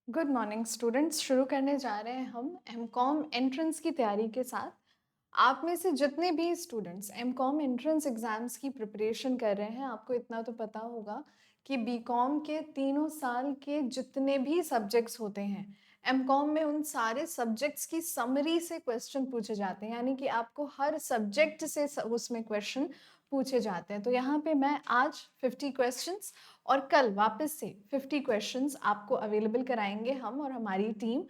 Good morning students. शुरू करने जा रहे हैं हम एमकॉम एंट्रेंस की तैयारी के साथ। आप में से जितने भी स्टूडेंट्स एमकॉम एंट्रेंस एग्ज़ाम्स की प्रिपरेशन कर रहे हैं, आपको इतना तो पता होगा कि बीकॉम के तीनों साल के जितने भी सब्जेक्ट्स होते हैं, एमकॉम में उन सारे सब्जेक्ट्स की समरी से क्वेश्चन पूछे जाते हैं। यानी कि आपको हर सब्जेक्ट से उसमें क्वेश्चन पूछे जाते हैं। तो यहाँ पे मैं आज 50 क्वेश्चंस और कल वापस से 50 क्वेश्चंस आपको अवेलेबल कराएंगे हम और हमारी टीम।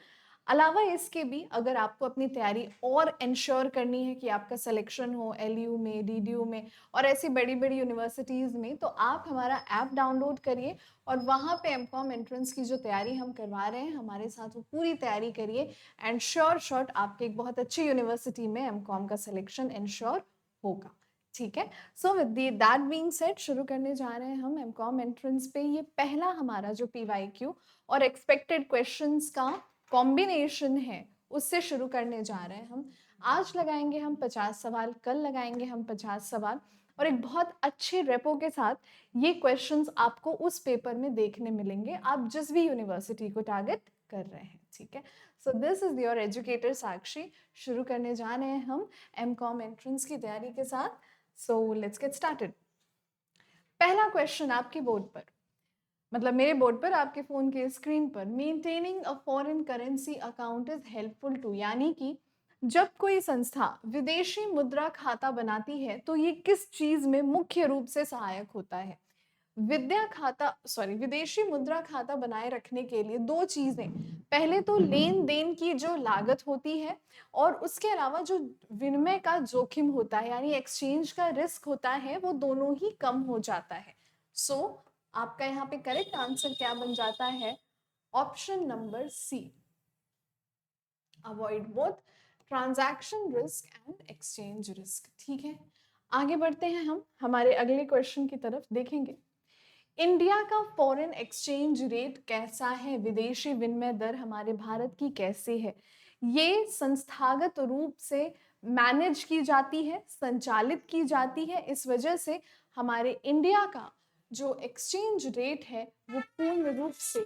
अलावा इसके भी अगर आपको अपनी तैयारी और इंश्योर करनी है कि आपका सिलेक्शन हो एलयू में, डीडीयू में और ऐसी बड़ी बड़ी यूनिवर्सिटीज़ में, तो आप हमारा ऐप डाउनलोड करिए और वहाँ पे एमकॉम एंट्रेंस की जो तैयारी हम करवा रहे हैं हमारे साथ, वो पूरी तैयारी करिए एंड श्योर शॉट आपके एक बहुत अच्छी यूनिवर्सिटी में एमकॉम का सिलेक्शन इंश्योर होगा। ठीक है। So with that being said, शुरू करने जा रहे हैं हम एमकॉम एंट्रेंस पे। ये पहला हमारा जो पीवाईक्यू और एक्सपेक्टेड क्वेश्चंस का कॉम्बिनेशन है, उससे शुरू करने जा रहे हैं हम। आज लगाएंगे हम 50 सवाल, कल लगाएंगे हम 50 सवाल और एक बहुत अच्छे रेपो के साथ ये क्वेश्चंस आपको उस पेपर में देखने मिलेंगे, आप जिस भी यूनिवर्सिटी को टारगेट कर रहे हैं। ठीक है। So this is your educator Sakshi. शुरू करने जा रहे हैं हम एमकॉम एंट्रेंस की तैयारी के साथ। So let's get started. पहला क्वेश्चन आपके बोर्ड पर, मतलब मेरे बोर्ड पर, आपके फोन के स्क्रीन पर, maintaining a foreign currency account is helpful to, यानी कि जब कोई संस्था विदेशी मुद्रा खाता बनाती है तो ये किस चीज में मुख्य रूप से सहायक होता है। विदेशी मुद्रा खाता बनाए रखने के लिए दो चीजें, पहले तो लेन देन की जो लागत होती है और उसके अलावा जो विनिमय का जोखिम होता है यानी एक्सचेंज का रिस्क होता है, वो दोनों ही कम हो जाता है। सो आपका यहाँ पे करेक्ट आंसर क्या बन जाता है? Option number C, avoid both transaction risk and exchange risk. ठीक है, आगे बढ़ते हैं हम हमारे अगले क्वेश्चन की तरफ। देखेंगे इंडिया का फॉरेन एक्सचेंज रेट कैसा है, विदेशी विनिमय दर हमारे भारत की कैसे है। ये संस्थागत रूप से मैनेज की जाती है, संचालित की जाती है। इस वजह से हमारे इंडिया का जो एक्सचेंज रेट है वो पूर्ण रूप से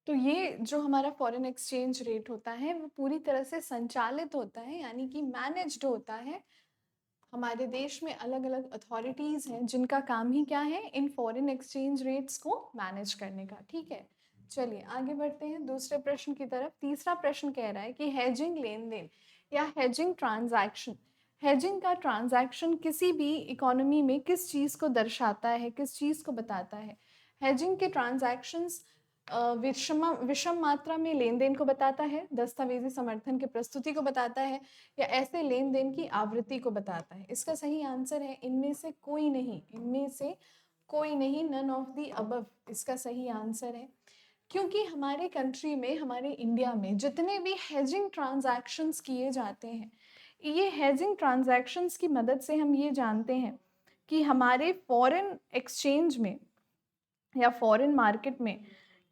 तो ये जो हमारा फॉरेन एक्सचेंज रेट होता है वो पूरी तरह से संचालित होता है, यानी कि मैनेज्ड होता है। हमारे देश में अलग अलग अथॉरिटीज हैं जिनका काम ही क्या है, इन फॉरेन एक्सचेंज रेट्स को मैनेज करने का। ठीक है, चलिए आगे बढ़ते हैं दूसरे प्रश्न की तरफ। तीसरा प्रश्न कह रहा है कि हेजिंग लेन देन या हेजिंग ट्रांजैक्शन, हेजिंग का ट्रांजैक्शन किसी भी इकोनॉमी में किस चीज को दर्शाता है, किस चीज को बताता है। हेजिंग के ट्रांजैक्शंस विषम मात्रा में लेन देन को बताता है, दस्तावेजी समर्थन की प्रस्तुति को बताता है, या ऐसे लेन देन की आवृत्ति को बताता है। इसका सही आंसर है इनमें से कोई नहीं, इनमें से कोई नहीं, नन ऑफ दी अबव इसका सही आंसर है। क्योंकि हमारे कंट्री में, हमारे इंडिया में जितने भी हेजिंग ट्रांजैक्शंस किए जाते हैं, ये हेजिंग ट्रांजैक्शंस की मदद से हम ये जानते हैं कि हमारे फॉरेन एक्सचेंज में या फॉरेन मार्केट में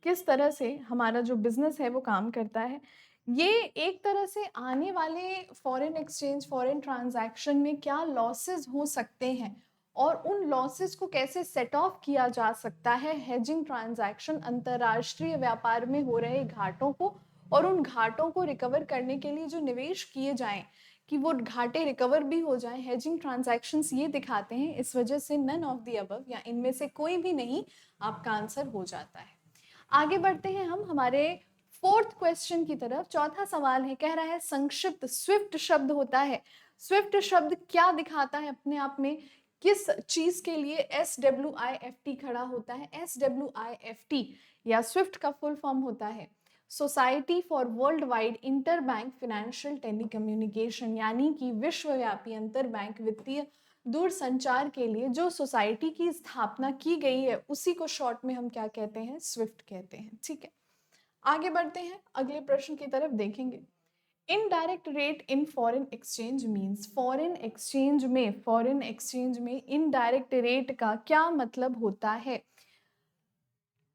किस तरह से हमारा जो बिजनेस है वो काम करता है। ये एक तरह से आने वाले फॉरेन एक्सचेंज, फॉरेन ट्रांजैक्शन में क्या लॉसेस हो सकते हैं और उन लॉसेस को कैसे सेट ऑफ किया जा सकता है। हेजिंग ट्रांजैक्शन अंतर्राष्ट्रीय व्यापार में हो रहे घाटों को और उन घाटों को रिकवर करने के लिए जो निवेश किए जाएं, कि वो घाटे रिकवर भी हो जाएं, हेजिंग ट्रांजैक्शंस ये दिखाते हैं। इस वजह से नन ऑफ द अबव या इनमें से कोई भी नहीं आपका आंसर हो जाता है। आगे बढ़ते हैं हम हमारे फोर्थ क्वेश्चन की तरफ। चौथा सवाल है, कह रहा है संक्षिप्त स्विफ्ट शब्द होता है। स्विफ्ट शब्द क्या दिखाता है अपने आप में, किस चीज के लिए SWIFT खड़ा होता है। SWIFT या स्विफ्ट का फुल फॉर्म होता है society for world wide inter bank financial telecommunication, यानी कि विश्वव्यापी अंतर बैंक वित्तीय दूरसंचार के लिए जो सोसाइटी की स्थापना की गई है उसी को शॉर्ट में हम क्या कहते हैं, स्विफ्ट कहते हैं। ठीक है, आगे बढ़ते हैं अगले प्रश्न की तरफ। देखेंगे indirect rate in foreign exchange means, foreign exchange में इनडायरेक्ट रेट का क्या मतलब होता है।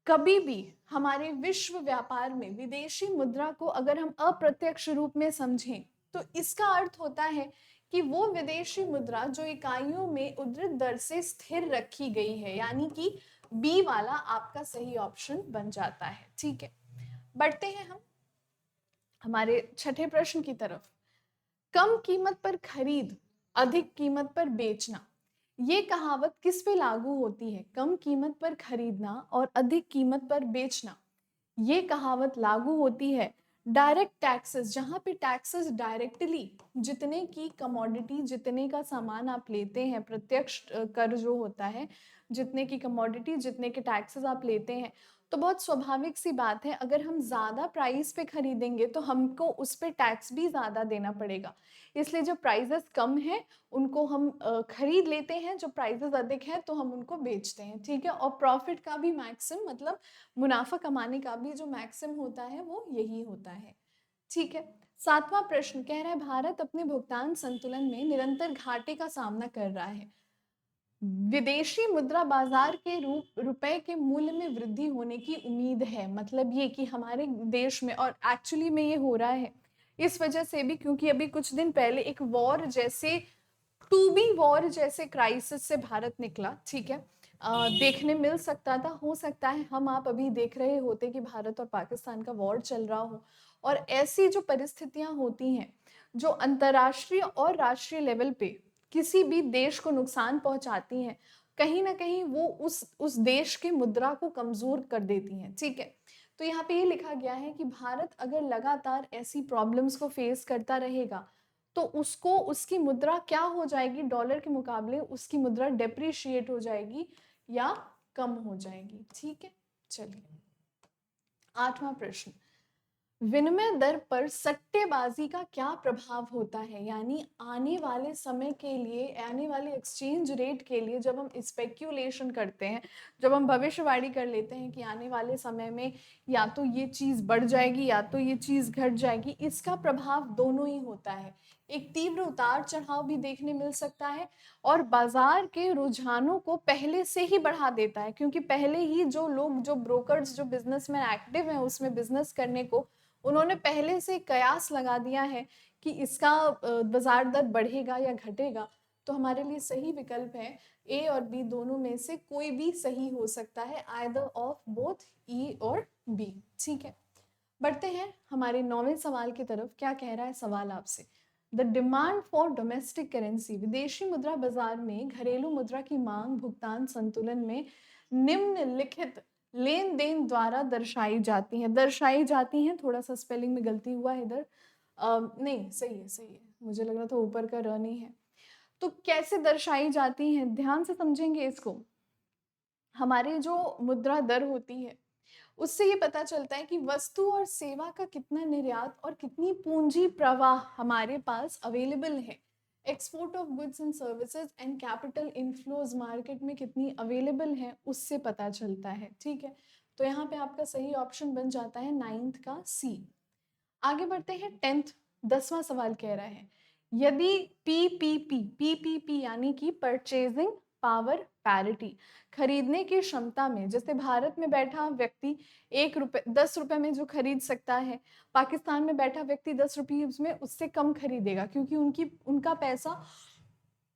कभी भी हमारे विश्व व्यापार में विदेशी मुद्रा को अगर हम अप्रत्यक्ष रूप में समझें तो इसका अर्थ होता है कि वो विदेशी मुद्रा जो इकाइयों में उद्धृत दर से स्थिर रखी गई है, यानी कि बी वाला आपका सही ऑप्शन बन जाता है। ठीक है, बढ़ते हैं हम हमारे छठे प्रश्न की तरफ। कम कीमत पर खरीद, अधिक कीमत पर बेचना, ये कहावत किस पे लागू होती है? कम कीमत पर खरीदना और अधिक कीमत पर बेचना, ये कहावत लागू होती है डायरेक्ट टैक्सेस, जहां पे टैक्सेस डायरेक्टली जितने की कमोडिटी, जितने का सामान आप लेते हैं, प्रत्यक्ष कर जो होता है, जितने की कमोडिटी, जितने के टैक्सेस आप लेते हैं, तो बहुत स्वाभाविक सी बात है, अगर हम ज़्यादा प्राइस पे खरीदेंगे तो हमको उस पे टैक्स भी ज़्यादा देना पड़ेगा। इसलिए जो प्राइसेस कम हैं उनको हम खरीद लेते हैं, जो प्राइसेस अधिक हैं तो हम उनको बेचते हैं। ठीक है, और प्रॉफिट का भी मैक्सिमम, मतलब मुनाफा कमाने का भी जो मैक्सिमम होता है वो यही होता है। ठीक है, सातवां प्रश्न कह रहा है भारत अपने भुगतान संतुलन में निरंतर घाटे का सामना कर रहा है। विदेशी मुद्रा बाजार के रुपए के मूल्य में वृद्धि होने की उम्मीद है, मतलब ये कि हमारे देश में, और एक्चुअली में ये हो रहा है इस वजह से भी क्योंकि अभी कुछ दिन पहले एक वॉर जैसे, टू बी वॉर जैसे क्राइसिस से भारत निकला। ठीक है, देखने मिल सकता था, हो सकता है हम आप अभी देख रहे होते कि भारत और पाकिस्तान का वॉर चल रहा हो, और ऐसी जो परिस्थितियां होती हैं जो अंतर्राष्ट्रीय और राष्ट्रीय लेवल पे किसी भी देश को नुकसान पहुंचाती हैं, कहीं ना कहीं वो उस देश की मुद्रा को कमजोर कर देती हैं। ठीक है, तो यहाँ पे ये लिखा गया है कि भारत अगर लगातार ऐसी प्रॉब्लम्स को फेस करता रहेगा तो उसको, उसकी मुद्रा क्या हो जाएगी, डॉलर के मुकाबले उसकी मुद्रा डेप्रिशिएट हो जाएगी या कम हो जाएगी। ठीक है, चलिए आठवां प्रश्न, विनिमय दर पर सट्टेबाजी का क्या प्रभाव होता है? यानी आने वाले समय के लिए, आने वाले एक्सचेंज रेट के लिए जब हम स्पेक्यूलेशन करते हैं, जब हम भविष्यवाणी कर लेते हैं कि आने वाले समय में या तो ये चीज़ बढ़ जाएगी या तो ये चीज़ घट जाएगी, इसका प्रभाव दोनों ही होता है। एक तीव्र उतार चढ़ाव भी देखने मिल सकता है और बाजार के रुझानों को पहले से ही बढ़ा देता है, क्योंकि पहले ही जो लोग, जो ब्रोकर्स, जो बिजनेसमैन एक्टिव हैं उसमें बिजनेस करने को, उन्होंने पहले से कयास लगा दिया है कि इसका बाजार दर बढ़ेगा या घटेगा। तो हमारे लिए सही विकल्प है ए और बी, दोनों में से कोई भी सही हो सकता है, आइदर ऑफ बोथ ई और बी। ठीक है, बढ़ते हैं हमारे 9वें सवाल की तरफ। क्या कह रहा है सवाल आपसे? The demand for domestic currency, विदेशी मुद्रा बाजार में घरेलू मुद्रा की मांग भुगतान संतुलन में निम्नलिखित लेन देन द्वारा दर्शाई जाती है। दर्शाई जाती हैं, थोड़ा सा स्पेलिंग में गलती हुआ है इधर, नहीं सही है, सही है, मुझे लग रहा था ऊपर का र नहीं है। तो कैसे दर्शाई जाती हैं, ध्यान से समझेंगे इसको। हमारी जो मुद्रा दर होती है उससे ये पता चलता है कि वस्तु और सेवा का कितना निर्यात और कितनी पूंजी प्रवाह हमारे पास अवेलेबल है। Export of goods and services and capital inflows market में कितनी अवेलेबल है उससे पता चलता है। ठीक है, तो यहाँ पे आपका सही ऑप्शन बन जाता है 9th का सी। आगे बढ़ते हैं 10th, 10वां सवाल कह रहा है यदि पीपीपी यानी कि परचेजिंग पावर पैरिटी, खरीदने की क्षमता में, जैसे भारत में बैठा व्यक्ति 1 रुपए 10 रुपए में जो खरीद सकता है, पाकिस्तान में बैठा व्यक्ति 10 रुपये में उससे कम खरीदेगा, क्योंकि उनका पैसा,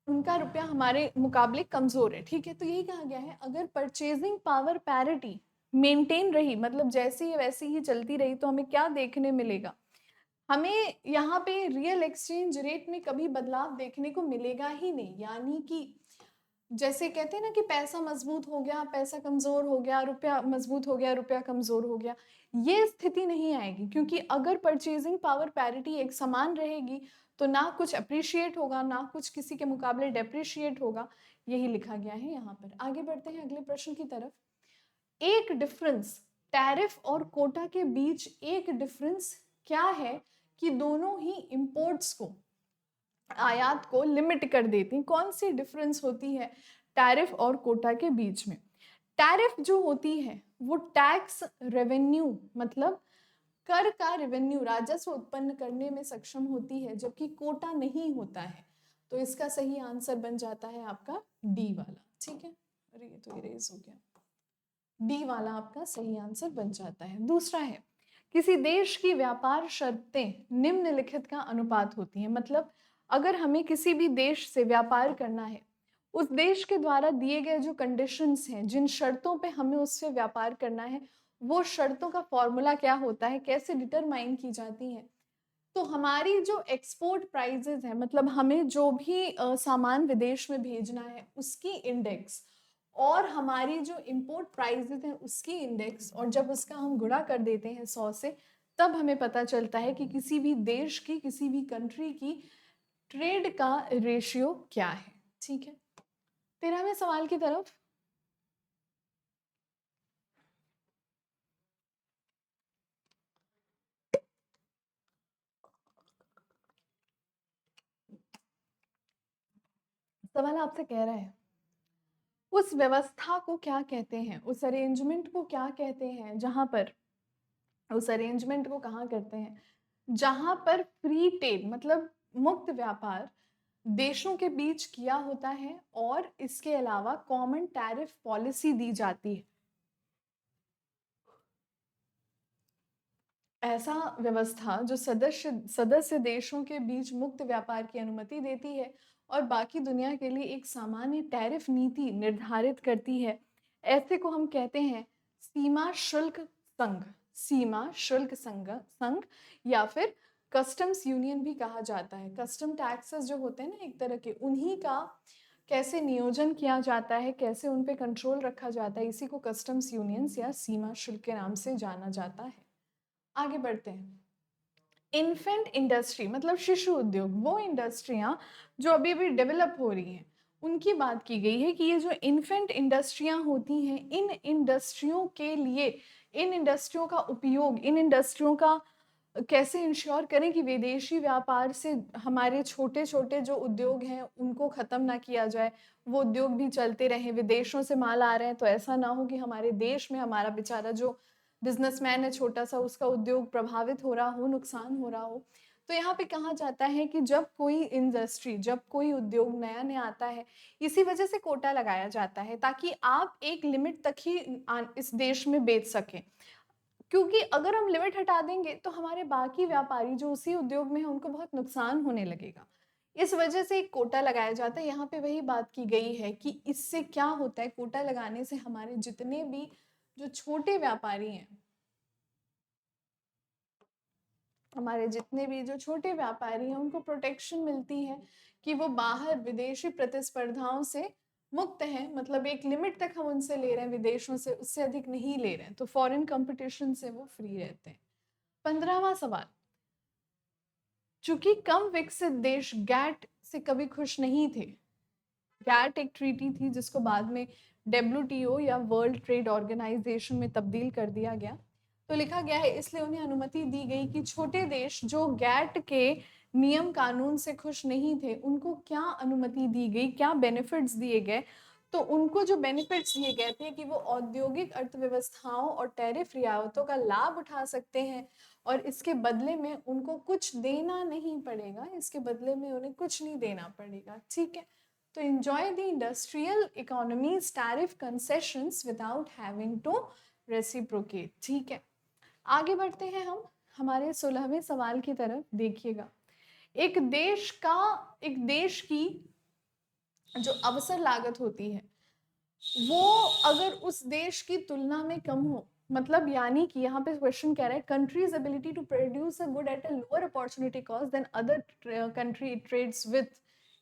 उनका रुपया हमारे मुकाबले कमजोर है। ठीक है, तो यही कहा गया है अगर परचेजिंग पावर पैरिटी मेंटेन रही, मतलब जैसी है वैसी ही चलती रही, तो हमें क्या देखने मिलेगा? हमें यहाँ पे रियल एक्सचेंज रेट में कभी बदलाव देखने को मिलेगा ही नहीं। यानी कि जैसे कहते हैं ना कि पैसा मजबूत हो गया, पैसा कमजोर हो गया, रुपया मजबूत हो गया, रुपया कमजोर हो गया, ये स्थिति नहीं आएगी, क्योंकि अगर परचेजिंग पावर पैरिटी एक समान रहेगी तो ना कुछ अप्रिशिएट होगा, ना कुछ किसी के मुकाबले डेप्रिशिएट होगा। यही लिखा गया है यहाँ पर। आगे बढ़ते हैं अगले प्रश्न की तरफ। एक डिफरेंस, टैरिफ और कोटा के बीच एक डिफरेंस क्या है कि दोनों ही इंपोर्ट्स को, आयात को लिमिट कर देती हैं? कौन सी डिफरेंस होती है टैरिफ और कोटा के बीच में? टैरिफ जो होती है वो टैक्स रेवेन्यू, मतलब कर का रेवेन्यू, राजस्व उत्पन्न करने में सक्षम होती है, जबकि कोटा नहीं होता है। तो इसका सही आंसर बन जाता है आपका डी वाला। ठीक है, अरे ये तो इरेज हो गया, डी वाला आपका सही आंसर बन जाता है। दूसरा है किसी देश की व्यापार शर्तें निम्नलिखित का अनुपात होती हैं, मतलब अगर हमें किसी भी देश से व्यापार करना है, उस देश के द्वारा दिए गए जो कंडीशंस हैं, जिन शर्तों पे हमें उससे व्यापार करना है, वो शर्तों का फॉर्मूला क्या होता है, कैसे डिटरमाइन की जाती हैं। तो हमारी जो एक्सपोर्ट प्राइसेस है, मतलब हमें जो भी सामान विदेश में भेजना है उसकी इंडेक्स, और हमारी जो इंपोर्ट प्राइसेस है उसकी इंडेक्स, और जब उसका हम गुणा कर देते हैं 100 से, तब हमें पता चलता है कि किसी भी देश की, किसी भी कंट्री की ट्रेड का रेशियो क्या है। ठीक है, 13वें सवाल की तरफ। सवाल आपसे कह रहा है, उस व्यवस्था को क्या कहते हैं, उस अरेंजमेंट को क्या कहते हैं, जहां पर, उस अरेंजमेंट को कहाँ करते हैं जहां पर फ्री ट्रेड मतलब मुक्त व्यापार देशों के बीच किया होता है, और इसके अलावा कॉमन टैरिफ पॉलिसी दी जाती है। ऐसा व्यवस्था जो सदस्य सदस्य देशों के बीच मुक्त व्यापार की अनुमति देती है और बाकी दुनिया के लिए एक सामान्य टैरिफ नीति निर्धारित करती है, ऐसे को हम कहते हैं सीमा शुल्क संघ। सीमा शुल्क संघ या फिर कस्टम्स यूनियन भी कहा जाता है। कस्टम टैक्सेस जो होते हैं ना एक तरह के, उन्हीं का कैसे नियोजन किया जाता है, कैसे उन पे कंट्रोल रखा जाता है, इसी को कस्टम्स यूनियंस या सीमा शुल्क के नाम से जाना जाता है। आगे बढ़ते हैं। इन्फेंट इंडस्ट्री मतलब शिशु उद्योग, वो इंडस्ट्रियां जो अभी भी डेवलप हो रही हैं, उनकी बात की गई है कि ये जो इन्फेंट इंडस्ट्रियां होती हैं, इन इंडस्ट्रियों के लिए, इन इंडस्ट्रियों का उपयोग, इन इंडस्ट्रियों का कैसे इंश्योर करें कि विदेशी व्यापार से हमारे छोटे छोटे जो उद्योग हैं उनको ख़त्म ना किया जाए, वो उद्योग भी चलते रहें। विदेशों से माल आ रहे हैं तो ऐसा ना हो कि हमारे देश में हमारा बेचारा जो बिजनेसमैन है छोटा सा, उसका उद्योग प्रभावित हो रहा हो, नुकसान हो रहा हो। तो यहाँ पे कहा जाता है कि जब कोई इंडस्ट्री, जब कोई उद्योग नया नया आता है, इसी वजह से कोटा लगाया जाता है ताकि आप एक लिमिट तक ही इस देश में बेच सकें। क्योंकि अगर हम लिमिट हटा देंगे तो हमारे बाकी व्यापारी जो उसी उद्योग में हैं उनको बहुत नुकसान होने लगेगा। इस वजह से एक कोटा लगाया जाता है। यहाँ पे वही बात की गई है कि इससे क्या होता है, कोटा लगाने से हमारे जितने भी जो छोटे व्यापारी हैं, हमारे जितने भी जो छोटे व्यापारी हैं उनको प्रोटेक्शन मिलती है कि वो बाहर विदेशी प्रतिस्पर्धाओं से मुक्त हैं। मतलब एक लिमिट तक हम उनसे ले रहे हैं विदेशों से, उससे अधिक नहीं ले रहे हैं, तो फॉरेन कंपटीशन से वो फ्री रहते हैं। 15वां सवाल, चूंकि कम विकसित देश गैट से कभी खुश नहीं थे। गैट एक ट्रीटी थी जिसको बाद में WTO या वर्ल्ड ट्रेड ऑर्गेनाइजेशन में तब्दील कर दिया गया। तो लिखा गया है इसलिए उन्हें अनुमति दी गई कि छोटे देश जो गैट के नियम कानून से खुश नहीं थे, उनको क्या अनुमति दी गई, क्या बेनिफिट्स दिए गए। तो उनको जो बेनिफिट्स दिए गए थे कि वो औद्योगिक अर्थव्यवस्थाओं और टैरिफ रियायतों का लाभ उठा सकते हैं, और इसके बदले में उनको कुछ देना नहीं पड़ेगा, इसके बदले में उन्हें कुछ नहीं देना पड़ेगा। ठीक है, तो enjoy the industrial economy's tariff concessions without having to reciprocate। ठीक है, आगे बढ़ते हैं हम हमारे 16वें सवाल की तरफ। देखिएगा, एक देश की जो अवसर लागत होती है वो अगर उस देश की तुलना में कम हो, मतलब यानी कि यहाँ पे क्वेश्चन कह रहा है country's ability to produce a good at a lower opportunity cost than other country trades with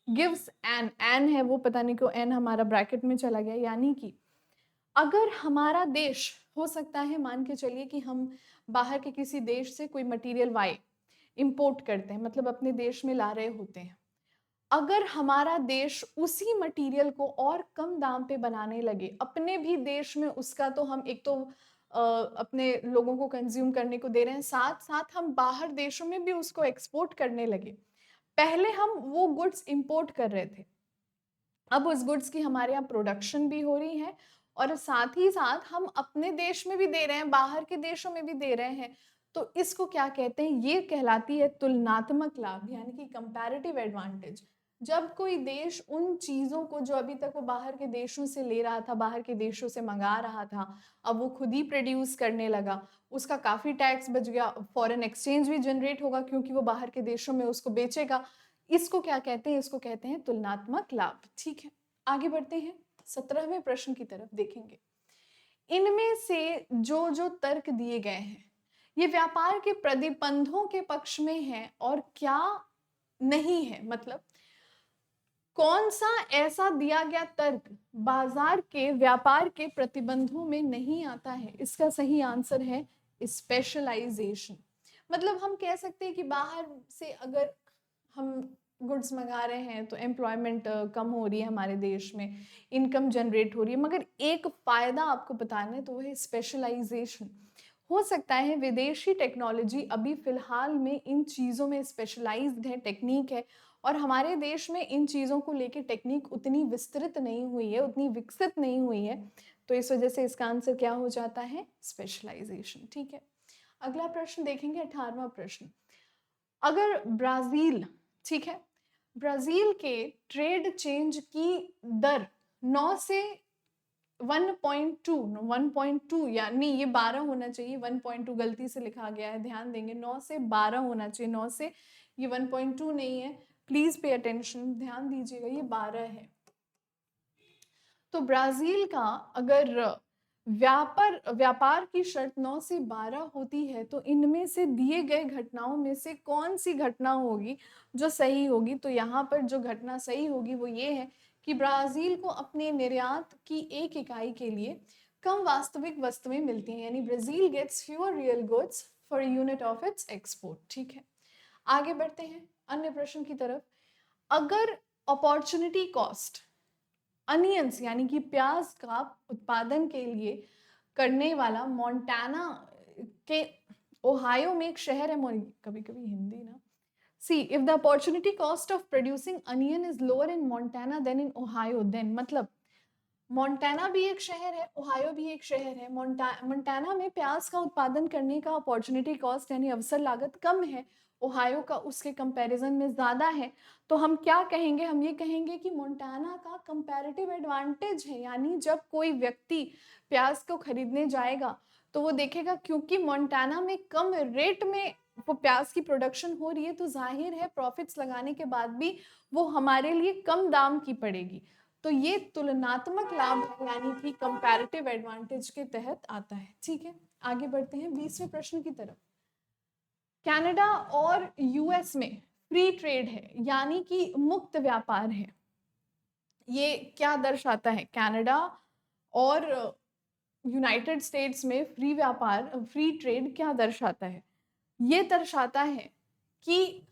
gives an है वो पता नहीं क्यों एन हमारा ब्रैकेट में चला गया। यानी कि अगर हमारा देश, हो सकता है मान के चलिए कि हम बाहर के किसी देश से कोई मटेरियल वाई इंपोर्ट करते हैं, मतलब अपने देश में ला रहे होते हैं, अगर हमारा देश उसी मटेरियल को और कम दाम पे बनाने लगे अपने भी देश में, उसका तो हम एक तो अपने लोगों को कंज्यूम करने को दे रहे हैं, साथ साथ हम बाहर देशों में भी उसको एक्सपोर्ट करने लगे। पहले हम वो गुड्स इंपोर्ट कर रहे थे, अब उस गुड्स की हमारे यहाँ प्रोडक्शन भी हो रही है और साथ ही साथ हम अपने देश में भी दे रहे हैं, बाहर के देशों में भी दे रहे हैं। तो इसको क्या कहते हैं, ये कहलाती है तुलनात्मक लाभ, यानी कि कंपैरेटिव एडवांटेज। जब कोई देश उन चीजों को जो अभी तक वो बाहर के देशों से ले रहा था, बाहर के देशों से मंगा रहा था, अब वो खुद ही प्रोड्यूस करने लगा, उसका काफी टैक्स बच गया, फॉरेन एक्सचेंज भी जनरेट होगा क्योंकि वो बाहर के देशों में उसको बेचेगा। इसको क्या कहते हैं? इसको कहते हैं तुलनात्मक लाभ। ठीक है, आगे बढ़ते हैं 17वें प्रश्न की तरफ देखेंगे। इनमें से जो जो तर्क दिए गए हैं ये व्यापार के प्रतिबंधों के पक्ष में है और क्या नहीं है, मतलब कौन सा ऐसा दिया गया तर्क बाजार के व्यापार के प्रतिबंधों में नहीं आता है? इसका सही आंसर है स्पेशलाइजेशन। मतलब हम कह सकते हैं कि बाहर से अगर हम गुड्स मंगा रहे हैं तो एम्प्लॉयमेंट कम हो रही है हमारे देश में, इनकम जनरेट हो रही है, मगर एक फायदा आपको बताना है तो वो है स्पेशलाइजेशन। हो सकता है विदेशी टेक्नोलॉजी अभी फिलहाल में इन चीज़ों में स्पेशलाइज्ड है, टेक्निक है, और हमारे देश में इन चीज़ों को लेके टेक्निक उतनी विस्तृत नहीं हुई है, उतनी विकसित नहीं हुई है, तो इस वजह से इसका आंसर क्या हो जाता है? स्पेशलाइजेशन। ठीक है, अगला प्रश्न देखेंगे 18वां प्रश्न। अगर ब्राजील, ठीक है, ब्राजील के ट्रेड चेंज की दर 9 से 1.2 यानी ये 12 होना चाहिए, 1.2 गलती से लिखा गया है, ध्यान देंगे, 9 से 12 होना चाहिए, 9 से, ये 1.2 नहीं है, प्लीज पे अटेंशन, ध्यान दीजिएगा, ये 12 है। तो ब्राजील का अगर व्यापार की शर्त 9 से 12 होती है तो इनमें से दिए गए घटनाओं में से कौन सी घटना होगी जो सही होगी? तो यहाँ पर जो घटना सही होगी वो ये है कि ब्राजील को अपने निर्यात की एक इकाई के लिए कम वास्तविक वस्तुएं मिलती हैं, यानी Brazil gets fewer real goods for unit of its export. ठीक है, आगे बढ़ते हैं अन्य प्रश्न की तरफ। अगर अपॉर्चुनिटी कॉस्ट अनियंस यानी कि प्याज का उत्पादन के लिए करने वाला मोंटाना के ओहायो में एक शहर है, कभी कभी हिंदी ना, see if the opportunity cost of producing onion is lower in Montana than in Ohio, then मतलब मोंटाना भी एक शहर है, ओहायो भी एक शहर है। मोंटाना में प्याज का उत्पादन करने का अपॉर्चुनिटी कॉस्ट यानी अवसर लागत कम है, ओहायो का उसके कंपैरिजन में ज़्यादा है, तो हम क्या कहेंगे? हम ये कहेंगे कि मोंटाना का कंपैरेटिव एडवांटेज है, यानी जब कोई व्यक्ति प्याज को खरीदने जाएगा तो वो देखेगा क्योंकि मोंटाना में कम रेट में वो प्याज की प्रोडक्शन हो रही है तो जाहिर है प्रॉफिट्स लगाने के बाद भी वो हमारे लिए कम दाम की पड़ेगी, तो ये तुलनात्मक लाभ यानी कि कंपैरेटिव एडवांटेज के तहत आता है। ठीक है, आगे बढ़ते हैं 20वें प्रश्न की तरफ। कनाडा और यूएस में फ्री ट्रेड है यानी कि मुक्त व्यापार है, ये क्या दर्शाता है? कनाडा और यूनाइटेड स्टेट्स में फ्री व्यापार, फ्री ट्रेड क्या दर्शाता है? ये दर्शाता है कि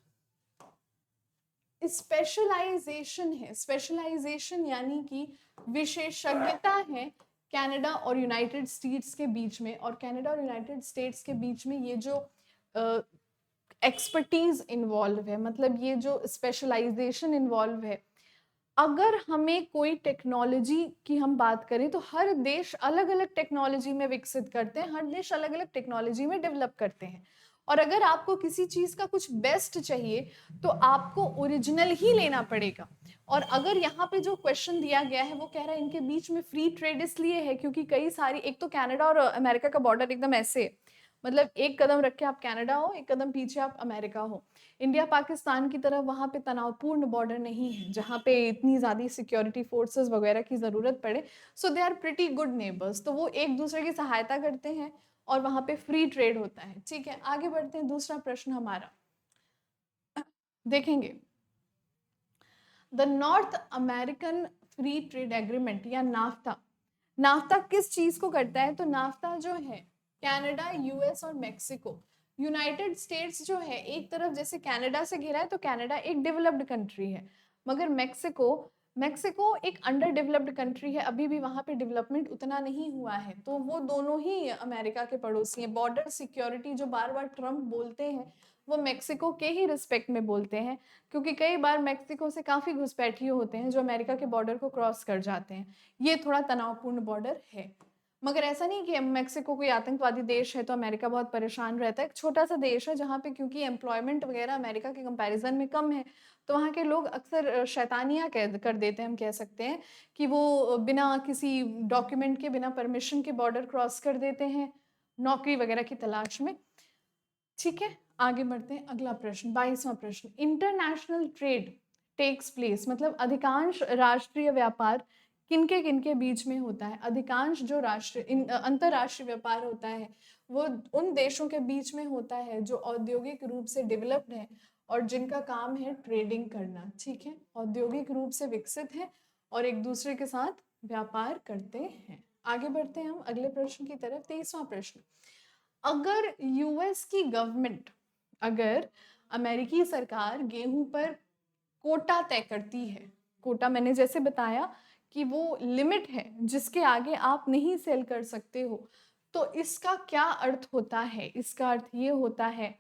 स्पेशलाइजेशन है, स्पेशलाइजेशन यानी कि विशेषज्ञता है कनाडा और यूनाइटेड स्टेट्स के बीच में, और कनाडा और यूनाइटेड स्टेट्स के बीच में ये जो एक्सपर्टीज इन्वॉल्व है, मतलब ये जो स्पेशलाइजेशन इन्वॉल्व है, अगर हमें कोई टेक्नोलॉजी की हम बात करें तो हर देश अलग अलग टेक्नोलॉजी में विकसित करते हैं, हर देश अलग अलग टेक्नोलॉजी में डेवलप करते हैं, और अगर आपको किसी चीज का कुछ बेस्ट चाहिए तो आपको ओरिजिनल ही लेना पड़ेगा। और अगर यहाँ पे जो क्वेश्चन दिया गया है वो कह रहा है इनके बीच में फ्री ट्रेड इसलिए है क्योंकि कई सारी, एक तो कनाडा और अमेरिका का बॉर्डर एकदम ऐसे है, मतलब एक कदम रख के आप कनाडा हो, एक कदम पीछे आप अमेरिका हो। इंडिया पाकिस्तान की तरह वहाँ पे तनावपूर्ण बॉर्डर नहीं है जहाँ पे इतनी ज़्यादा सिक्योरिटी फोर्सेस वगैरह की ज़रूरत पड़े, so they are pretty good neighbours, तो वो एक दूसरे की सहायता करते हैं और वहाँ पे फ्री ट्रेड होता है। ठीक है, आगे बढ़ते हैं, दूसरा प्रश्न हमारा देखेंगे। The north American free trade agreement या नाफ्ता, नाफ्ता किस चीज को करता है? तो नाफ्ता जो है कनाडा, यूएस और मेक्सिको, यूनाइटेड स्टेट्स जो है एक तरफ जैसे कनाडा से घिरा है तो कनाडा एक डेवलप्ड कंट्री है, मगर मेक्सिको एक अंडर डेवलप्ड कंट्री है, अभी भी वहां पे डेवलपमेंट उतना नहीं हुआ है, तो वो दोनों ही अमेरिका के पड़ोसी हैं। बॉर्डर सिक्योरिटी जो बार बार ट्रम्प बोलते हैं वो मेक्सिको के ही रिस्पेक्ट में बोलते हैं, क्योंकि कई बार मेक्सिको से काफी घुसपैठिए होते हैं जो अमेरिका के बॉर्डर को क्रॉस कर जाते हैं, ये थोड़ा तनावपूर्ण बॉर्डर है। मगर ऐसा नहीं कि मेक्सिको कोई आतंकवादी देश है तो अमेरिका बहुत परेशान रहता है, एक छोटा सा देश है जहाँ पे क्योंकि एम्प्लॉयमेंट वगैरह अमेरिका के कंपैरिजन में कम है, तो वहाँ के लोग अक्सर शैतानियाँ कर देते हैं, हम कह सकते हैं कि वो बिना किसी डॉक्यूमेंट के, बिना परमिशन के बॉर्डर क्रॉस कर देते हैं नौकरी वगैरह की तलाश में। ठीक है, आगे बढ़ते हैं। अगला प्रश्न, 22वां प्रश्न, इंटरनेशनल ट्रेड टेक्स प्लेस, मतलब अधिकांश राष्ट्रीय व्यापार किनके किनके बीच में होता है? अधिकांश जो अंतरराष्ट्रीय व्यापार होता है वो उन देशों के बीच में होता है जो औद्योगिक रूप से डेवलप्ड है और जिनका काम है ट्रेडिंग करना। ठीक है, औद्योगिक रूप से विकसित है और एक दूसरे के साथ व्यापार करते हैं। आगे बढ़ते हैं हम अगले प्रश्न की तरफ। 23वां प्रश्न, अगर यूएस की गवर्नमेंट, अगर अमेरिकी सरकार गेहूं पर कोटा तय करती है, कोटा मैंने जैसे बताया कि वो लिमिट है जिसके आगे आप नहीं सेल कर सकते हो, तो इसका क्या अर्थ होता है? इसका अर्थ ये होता है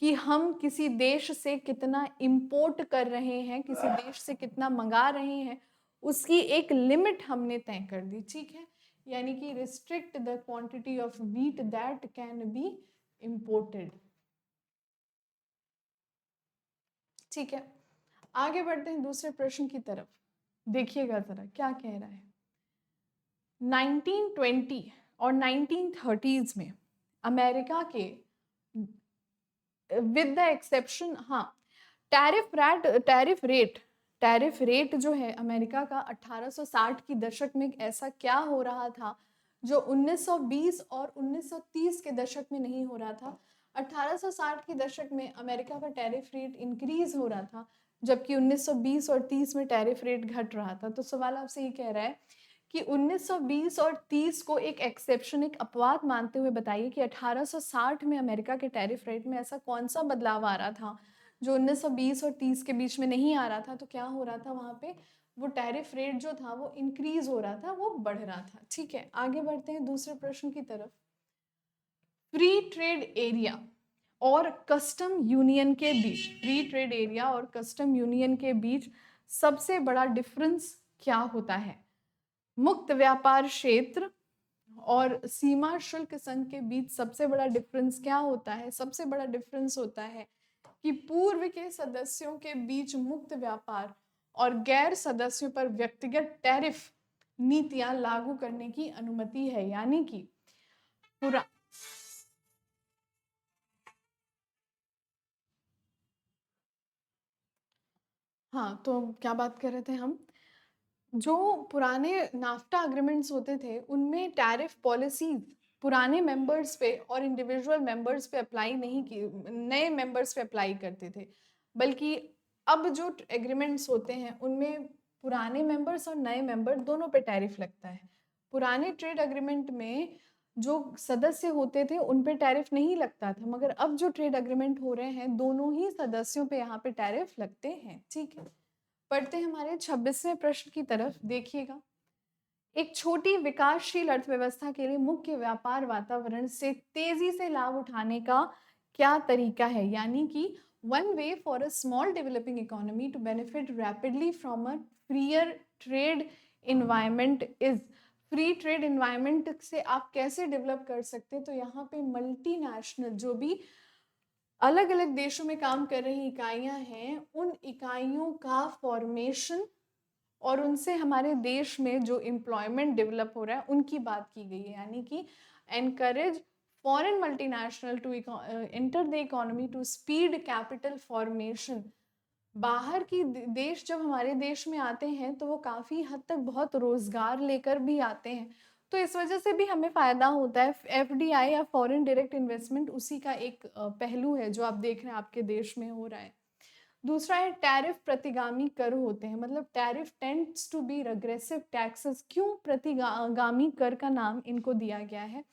कि हम किसी देश से कितना इंपोर्ट कर रहे हैं, किसी देश से कितना मंगा रहे हैं, उसकी एक लिमिट हमने तय कर दी। ठीक है, यानी कि restrict the quantity of wheat that can be imported. ठीक है, आगे बढ़ते हैं दूसरे प्रश्न की तरफ। देखिएगा जरा क्या कह रहा है। 1920 और 1930s में अमेरिका के, विद द एक्सेप्शन, हाँ, टैरिफ रेट जो है अमेरिका का 1860 की दशक में ऐसा क्या हो रहा था जो 1920 और 1930 के दशक में नहीं हो रहा था? 1860 के दशक में अमेरिका का टैरिफ रेट इंक्रीज हो रहा था, जबकि 1920 और 30 में टैरिफ रेट घट रहा था। तो सवाल आपसे ये कह रहा है कि 1920 और 30 को एक एक्सेप्शन, एक अपवाद मानते हुए बताइए कि 1860 में अमेरिका के टैरिफ रेट में ऐसा कौन सा बदलाव आ रहा था जो 1920 और 30 के बीच में नहीं आ रहा था। तो क्या हो रहा था वहाँ पे? वो टैरिफ रेट जो था वो इंक्रीज हो रहा था, वो बढ़ रहा था। ठीक है, आगे बढ़ते हैं दूसरे प्रश्न की तरफ। फ्री ट्रेड एरिया और कस्टम यूनियन के बीच, फ्री ट्रेड एरिया और कस्टम यूनियन के बीच सबसे बड़ा डिफरेंस क्या होता है? मुक्त व्यापार क्षेत्र और सीमा शुल्क संघ के बीच सबसे बड़ा डिफरेंस क्या होता है? सबसे बड़ा डिफरेंस होता है कि पूर्व के सदस्यों के बीच मुक्त व्यापार और गैर सदस्यों पर व्यक्तिगत टैरिफ नीतियां लागू करने की अनुमति है। यानी कि पूरा, हाँ, तो क्या बात कर रहे थे हम? जो पुराने नाफ्टा अग्रीमेंट्स होते थे उनमें टैरिफ पॉलिसीज पुराने मेंबर्स पे और इंडिविजुअल मेंबर्स पे अप्लाई नहीं की, नए मेंबर्स पे अप्लाई करते थे, बल्कि अब जो एग्रीमेंट्स होते हैं उनमें पुराने मेंबर्स और नए मेंबर दोनों पे टैरिफ लगता है। पुराने ट्रेड एग्रीमेंट में जो सदस्य होते थे उन पे टैरिफ नहीं लगता था, मगर अब जो ट्रेड एग्रीमेंट हो रहे हैं दोनों ही सदस्यों पे यहाँ पे टैरिफ लगते हैं। ठीक है, पढ़ते हैं हमारे 26वें प्रश्न की तरफ। देखिएगा, एक छोटी विकासशील अर्थव्यवस्था के लिए मुख्य व्यापार वातावरण से तेजी से लाभ उठाने का क्या तरीका है? यानी कि one way for a small developing economy to benefit rapidly from a freer trade environment is, free trade environment से आप कैसे डेवलप कर सकते हैं? तो यहाँ पे मल्टीनेशनल, जो भी अलग अलग देशों में काम कर रही इकाइयां हैं, उन इकाइयों का फॉर्मेशन और उनसे हमारे देश में जो एम्प्लॉयमेंट डेवलप हो रहा है उनकी बात की गई है। यानी कि encourage foreign multinational to enter the economy to speed capital formation. बाहर की देश जब हमारे देश में आते हैं तो वो काफ़ी हद तक बहुत रोज़गार लेकर भी आते हैं, तो इस वजह से भी हमें फ़ायदा होता है। एफडीआई या फॉरेन डायरेक्ट इन्वेस्टमेंट उसी का एक पहलू है जो आप देख रहे हैं आपके देश में हो रहा है। दूसरा है टैरिफ प्रतिगामी कर होते हैं, मतलब tariff tends to be regressive taxes. क्यों प्रतिगामी कर का नाम इनको दिया गया है?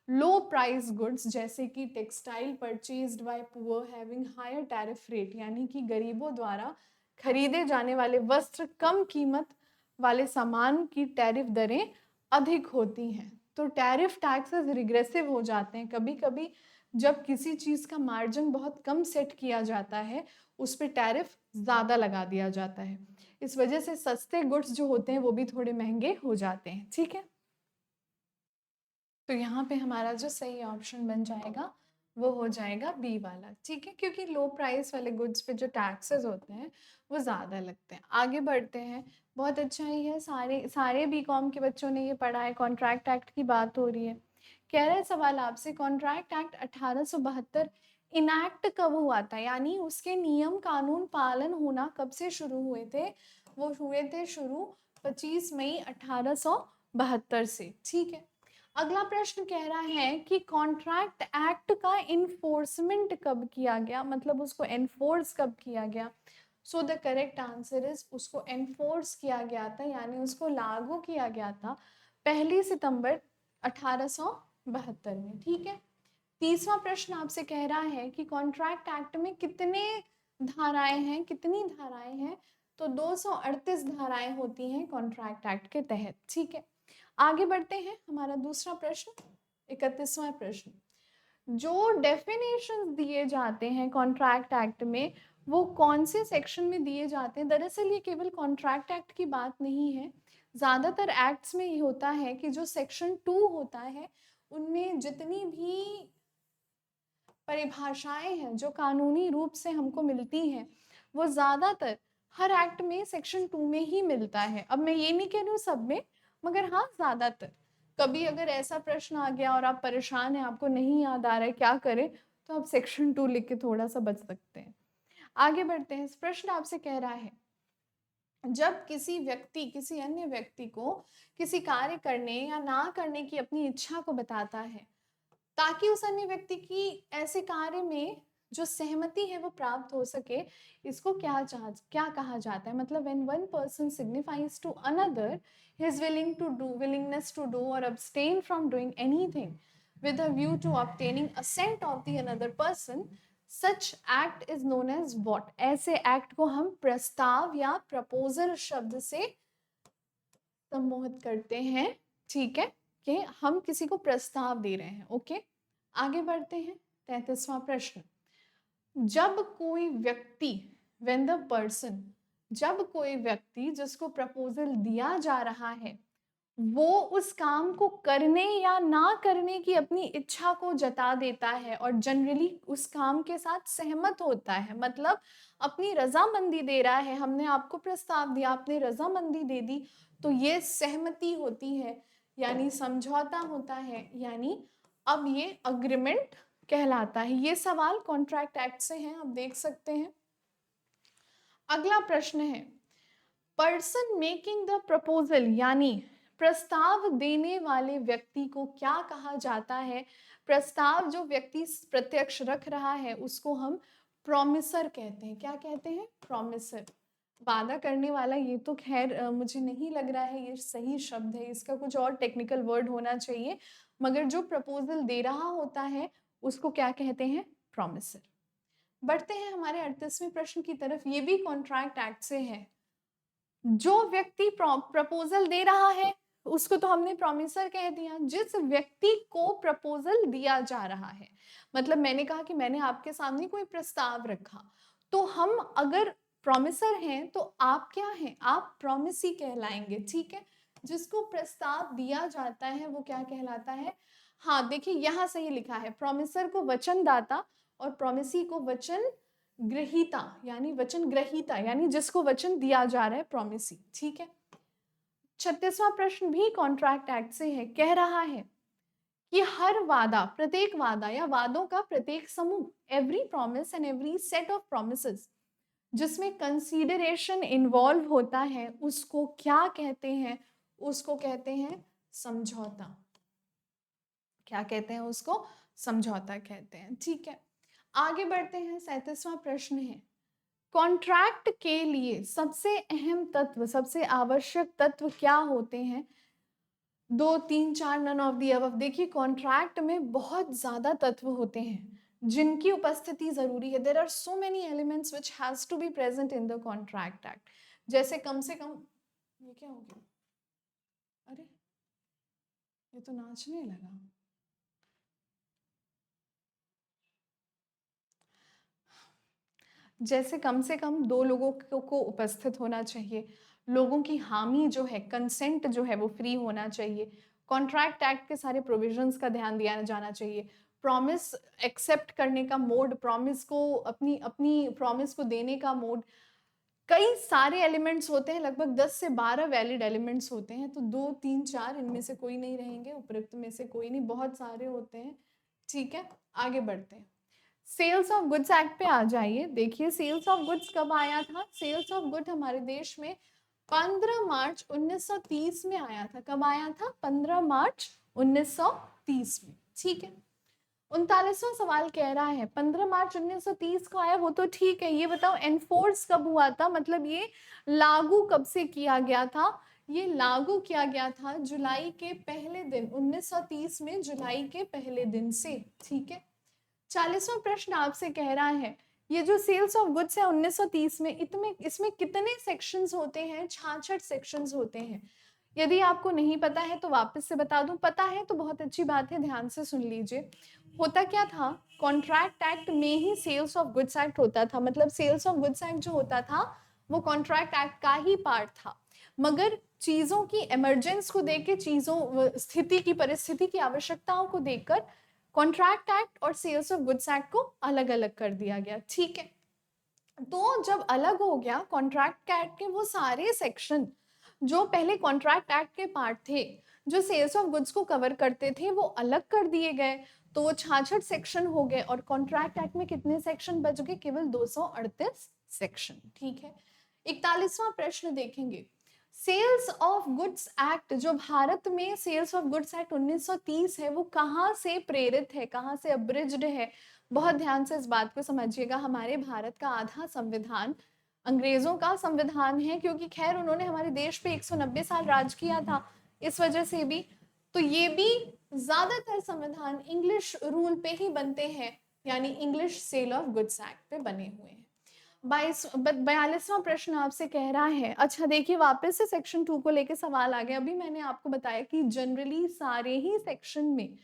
लो प्राइस गुड्स जैसे कि textile purchased by poor having higher tariff rate, यानी कि गरीबों द्वारा खरीदे जाने वाले वस्त्र, कम कीमत वाले सामान की टैरिफ दरें अधिक होती हैं। तो टैरिफ टैक्सेस रिग्रेसिव हो जाते हैं। कभी कभी जब किसी चीज़ का मार्जिन बहुत कम सेट किया जाता है उस पर टैरिफ ज़्यादा लगा दिया जाता है, इस वजह से सस्ते गुड्स जो होते हैं वो भी थोड़े महंगे हो जाते हैं। ठीक है, तो यहाँ पे हमारा जो सही ऑप्शन बन जाएगा वो हो जाएगा बी वाला। ठीक है, क्योंकि लो प्राइस वाले गुड्स पे जो टैक्सेस होते हैं वो ज़्यादा लगते हैं। आगे बढ़ते हैं, बहुत अच्छा ही है, सारे सारे बीकॉम के बच्चों ने ये पढ़ा है। कॉन्ट्रैक्ट एक्ट की बात हो रही है, कह रहे हैं सवाल आपसे, कॉन्ट्रैक्ट एक्ट 1872 इनैक्ट कब हुआ था, यानी उसके नियम कानून पालन होना कब से शुरू हुए थे? वो हुए थे शुरू 25 मई 1872 से। ठीक है, अगला प्रश्न कह रहा है कि कॉन्ट्रैक्ट एक्ट का इन्फोर्समेंट कब किया गया, मतलब उसको एनफोर्स कब किया गया? So the correct answer is उसको एनफोर्स किया गया था, यानी उसको लागू किया गया था 1 सितंबर 1872 में। ठीक है, तीसरा प्रश्न आपसे कह रहा है कि कॉन्ट्रैक्ट एक्ट में कितने धाराएं हैं, कितनी धाराएं हैं? तो 238 धाराएं होती हैं कॉन्ट्रैक्ट एक्ट के तहत। ठीक है, आगे बढ़ते हैं। हमारा दूसरा प्रश्न, 31वां प्रश्न, जो डेफिनेशन दिए जाते हैं कॉन्ट्रैक्ट एक्ट में वो कौन से सेक्शन में दिए जाते हैं? दरअसल ये केवल कॉन्ट्रैक्ट एक्ट की बात नहीं है, ज़्यादातर एक्ट्स में ये होता है कि जो सेक्शन 2 होता है उनमें जितनी भी परिभाषाएं हैं जो कानूनी रूप से हमको मिलती हैं वो ज़्यादातर हर एक्ट में सेक्शन 2 में ही मिलता है। अब मैं ये नहीं कह रही हूँ सब में, मगर हाँ ज़्यादातर। कभी अगर ऐसा प्रश्न आ गया और आप परेशान हैं, आपको नहीं याद आ रहा है क्या करें, तो आप सेक्शन 2 लिख के थोड़ा सा बच सकते हैं। आगे बढ़ते हैं। प्रश्न आपसे कह रहा है, जब किसी व्यक्ति किसी अन्य व्यक्ति को किसी कार्य करने या ना करने की अपनी इच्छा को बताता है ताकि उस अन्य व्यक्ति की ऐसे कार्य में जो सहमति है वो प्राप्त हो सके, इसको क्या कहा जाता है? मतलब when one person signifies to another his willingness to do or abstain from doing anything with a view to obtaining assent of the another person, such act is known as what? ऐसे act को हम प्रस्ताव या proposal शब्द से संबोधित करते हैं। ठीक है, कि हम किसी को प्रस्ताव दे रहे हैं। ओके, आगे बढ़ते हैं। 33वां प्रश्न, जब कोई व्यक्ति when the person जब कोई व्यक्ति जिसको प्रपोजल दिया जा रहा है वो उस काम को करने या ना करने की अपनी इच्छा को जता देता है और जनरली उस काम के साथ सहमत होता है, मतलब अपनी रजामंदी दे रहा है, हमने आपको प्रस्ताव दिया, आपने रजामंदी दे दी, तो ये सहमति होती है, यानी समझौता होता है, यानी अब ये अग्रीमेंट कहलाता है। ये सवाल कॉन्ट्रैक्ट एक्ट से हैं, आप देख सकते हैं। अगला प्रश्न है, पर्सन मेकिंग द प्रपोजल, यानी प्रस्ताव देने वाले व्यक्ति को क्या कहा जाता है? प्रस्ताव जो व्यक्ति प्रत्यक्ष रख रहा है उसको हम प्रॉमिसर कहते हैं। क्या कहते हैं? प्रॉमिसर, वादा करने वाला। ये तो खैर मुझे नहीं लग रहा है ये सही शब्द है, इसका कुछ और टेक्निकल वर्ड होना चाहिए, मगर जो प्रपोजल दे रहा होता है उसको क्या कहते हैं? प्रॉमिसर। बढ़ते हैं हमारे 38वें प्रश्न की तरफ, ये भी कॉन्ट्रैक्ट एक्ट से है। जो व्यक्ति प्रपोजल दे रहा है उसको तो हमने प्रॉमिसर कह दिया। जिस व्यक्ति को प्रपोजल दिया जा रहा है, मतलब मैंने कहा कि मैंने आपके सामने कोई प्रस्ताव रखा, तो हम अगर प्रॉमिसर हैं तो आप क्या हैं? आप प्रॉमिसी कहलाएंगे। ठीक है, जिसको प्रस्ताव दिया जाता है वो क्या कहलाता है? हाँ देखिए, यहाँ सही लिखा है, प्रॉमिसर को वचनदाता और प्रॉमिसी को वचन ग्रहीता, यानी वचन ग्रहीता, यानी जिसको वचन दिया जा रहा है, प्रॉमिसी। ठीक है, 36वां प्रश्न भी कॉन्ट्रैक्ट एक्ट से है, कह रहा है कि हर वादा, प्रत्येक वादा या वादों का प्रत्येक समूह, every promise and every set of promises जिसमें कंसीडरेशन इन्वॉल्व होता है उसको क्या कहते हैं? उसको कहते हैं समझौता। क्या कहते हैं उसको? समझौता कहते हैं। ठीक है, आगे बढ़ते हैं। 37वां प्रश्न है, कॉन्ट्रैक्ट के लिए सबसे अहम तत्व, सबसे आवश्यक तत्व क्या होते हैं? 2, 3, 4, नन ऑफ दी अबव। देखिए, कॉन्ट्रैक्ट में बहुत ज्यादा तत्व होते हैं जिनकी उपस्थिति जरूरी है। There are so many elements which has to be present in the contract act. जैसे कम से कम, ये क्या हो गया? अरे ये तो नाचने लगा। जैसे कम से कम 2 लोगों को उपस्थित होना चाहिए, लोगों की हामी जो है, कंसेंट जो है वो फ्री होना चाहिए, कॉन्ट्रैक्ट एक्ट के सारे प्रोविजंस का ध्यान दिया जाना चाहिए, प्रॉमिस एक्सेप्ट करने का मोड, प्रॉमिस को अपनी अपनी प्रॉमिस को देने का मोड, कई सारे एलिमेंट्स होते हैं, लगभग 10 से 12 वैलिड एलिमेंट्स होते हैं। तो 2, 3, 4 इनमें से कोई नहीं रहेंगे, उपयुक्त में से कोई नहीं, बहुत सारे होते हैं। ठीक है, आगे बढ़ते हैं। सेल्स ऑफ गुड्स एक्ट पे आ जाइए। देखिए सेल्स ऑफ गुड्स कब आया था? सेल्स ऑफ गुड हमारे देश में 15 मार्च 1930 में आया था। कब आया था? 15 मार्च 1930 में। ठीक है। 39वां सवाल कह रहा है 15 मार्च 1930 को आया, वो तो ठीक है। ये बताओ एनफोर्स कब हुआ था, मतलब ये लागू कब से किया गया था? ये लागू किया गया था जुलाई के पहले दिन, 1930 में जुलाई के पहले दिन से। ठीक है। 40वां प्रश्न आपसे कह रहा है ये जो सेल्स ऑफ गुड्स है 1930 में, इसमें कितने सेक्शंस होते हैं? 66 सेक्शंस होते हैं। यदि आपको नहीं पता है तो वापस से बता दूं, पता है तो बहुत अच्छी बात है, ध्यान से सुन लीजिए। होता क्या था, कॉन्ट्रैक्ट एक्ट में ही सेल्स ऑफ गुड्स एक्ट होता था। मतलब सेल्स ऑफ गुड्स एक्ट जो होता था वो कॉन्ट्रैक्ट एक्ट का ही पार्ट था, मगर चीजों की इमरजेंस को देख चीजों स्थिति की परिस्थिति की आवश्यकताओं को देखकर कॉन्ट्रैक्ट एक्ट और सेल्स ऑफ गुड्स एक्ट को अलग अलग कर दिया गया। ठीक है। तो जब अलग हो गया कॉन्ट्रैक्ट एक्ट के वो सारे सेक्शन जो पहले कॉन्ट्रैक्ट एक्ट के पार्ट थे, जो सेल्स ऑफ गुड्स को कवर करते थे, वो अलग कर दिए गए। तो वो 66 सेक्शन हो गए और कॉन्ट्रैक्ट एक्ट में कितने सेक्शन बच गए? केवल 238 सेक्शन। ठीक है। 41वां प्रश्न देखेंगे। सेल्स ऑफ गुड्स एक्ट जो भारत में सेल्स ऑफ गुड्स एक्ट 1930 है, वो कहाँ से प्रेरित है, कहाँ से अब्रिज्ड है? बहुत ध्यान से इस बात को समझिएगा। हमारे भारत का आधा संविधान अंग्रेजों का संविधान है, क्योंकि खैर उन्होंने हमारे देश पे 190 साल राज किया था, इस वजह से भी। तो ये भी ज्यादातर संविधान इंग्लिश रूल पे ही बनते हैं, यानी English sale of goods act पे बने हुए हैं। 42वां प्रश्न आपसे कह रहा है, अच्छा देखिए वापस से सेक्शन 2 को लेके सवाल आ गया। अभी मैंने आपको बताया कि जनरली सारे ही सेक्शन में,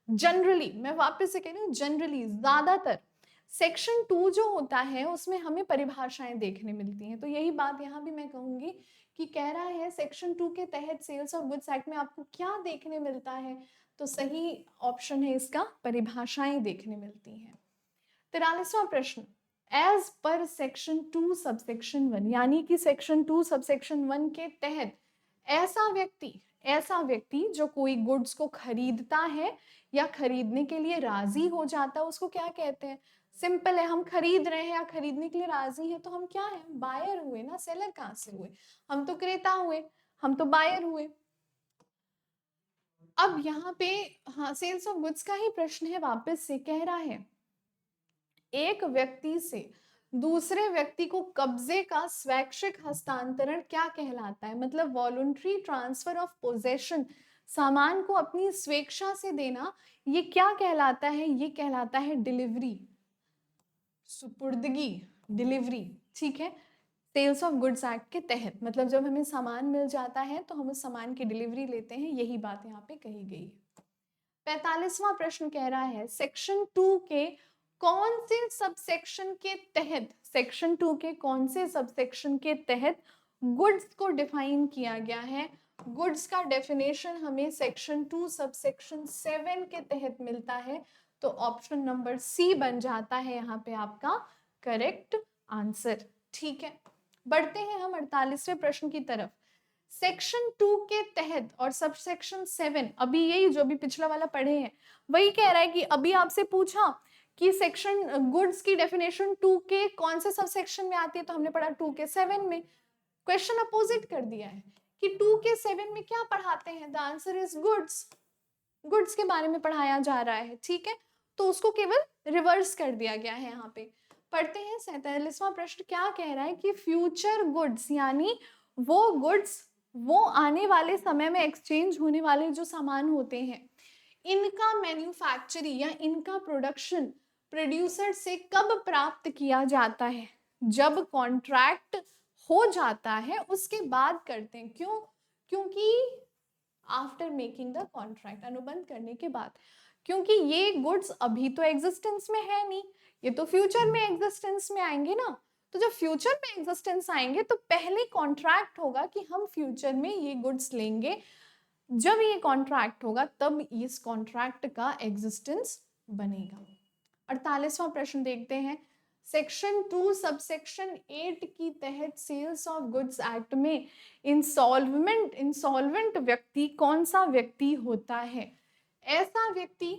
जनरली मैं वापस से कह रही हूँ, जनरली ज्यादातर सेक्शन 2 जो होता है उसमें हमें परिभाषाएं देखने मिलती हैं। तो यही बात यहाँ भी मैं कहूंगी कि कह रहा है सेक्शन 2 के तहत सेल्स ऑफ गुड्स एक्ट में आपको क्या देखने मिलता है? तो सही ऑप्शन है इसका, परिभाषाएं देखने मिलती हैं। 43वां प्रश्न, एज पर सेक्शन 2 सबसेक्शन 1, यानी कि सेक्शन 2 सबसेक्शन 1 के तहत ऐसा व्यक्ति जो कोई गुड्स को खरीदता है या खरीदने के लिए राजी हो जाता है, उसको क्या कहते हैं? सिंपल है, हम खरीद रहे हैं या खरीदने के लिए राजी हैं तो हम क्या है? बायर हुए ना। सेलर कहाँ से हुए? हम तो क्रेता हुए, हम तो बायर हुए। अब यहाँ पे हाँ सेल्स ऑफ गुड्स का ही प्रश्न है, वापस से कह रहा है एक व्यक्ति से दूसरे व्यक्ति को कब्जे का स्वैच्छिक हस्तांतरण क्या कहलाता है? मतलब वॉलंटरी ट्रांसफर ऑफ पोजेशन, सामान को अपनी स्वेच्छा से देना, ये क्या कहलाता है? ये कहलाता है डिलीवरी, सुपुर्दगी, डिलीवरी। ठीक है। सेल्स ऑफ गुड्स एक्ट के तहत, मतलब जब हमें सामान मिल जाता है तो हम उस सामान की डिलीवरी लेते हैं, यही बात यहाँ पे कही गई है। 45वां प्रश्न कह रहा है सेक्शन 2 के कौन से सबसेक्शन के तहत, सेक्शन 2 के कौन से सबसेक्शन के तहत गुड्स को डिफाइन किया गया है? गुड्स का डेफिनेशन हमें सेक्शन 2 सबसेक्शन 7 के तहत मिलता है। तो ऑप्शन नंबर सी बन जाता है यहाँ पे आपका करेक्ट आंसर। ठीक है। बढ़ते हैं हम 48वें प्रश्न की तरफ। सेक्शन 2 के तहत और सबसेक्शन 7, अभी यही जो अभी पिछला वाला पढ़े हैं वही कह रहा है कि अभी आपसे पूछा कि सेक्शन गुड्स की डेफिनेशन 2 के कौन से सबसेक्शन में आती है, तो हमने पढ़ा 2 के 7 में। क्वेश्चन अपोजिट कर दिया है कि 2 के 7 में क्या पढ़ाते हैं? The answer is goods, goods के बारे में पढ़ाया जा रहा है। ठीक है। तो उसको केवल रिवर्स कर दिया गया है यहाँ पे। पढ़ते हैं 47वां प्रश्न क्या कह रहा है कि फ्यूचर गुड्स, यानी वो गुड्स, वो आने वाले समय में एक्सचेंज होने वाले जो सामान होते हैं, इनका मैन्युफैक्चरिंग या इनका प्रोडक्शन प्रोड्यूसर से कब प्राप्त किया जाता है? जब कॉन्ट्रैक्ट हो जाता है उसके बाद करते हैं। क्यों? क्योंकि आफ्टर मेकिंग द कॉन्ट्रैक्ट, अनुबंध करने के बाद, क्योंकि ये गुड्स अभी तो एग्जिस्टेंस में है नहीं, ये तो फ्यूचर में एग्जिस्टेंस में आएंगे ना। तो जब फ्यूचर में एग्जिस्टेंस आएंगे तो पहले कॉन्ट्रैक्ट होगा कि हम फ्यूचर में ये गुड्स लेंगे। जब ये कॉन्ट्रैक्ट होगा तब इस कॉन्ट्रैक्ट का एग्जिस्टेंस बनेगा। 48वां प्रश्न देखते हैं। सेक्शन 2 सबसेक्शन 8 की तहत सेल्स ऑफ गुड्स एक्ट में इंसॉल्वेंट व्यक्ति कौन सा व्यक्ति होता है? ऐसा व्यक्ति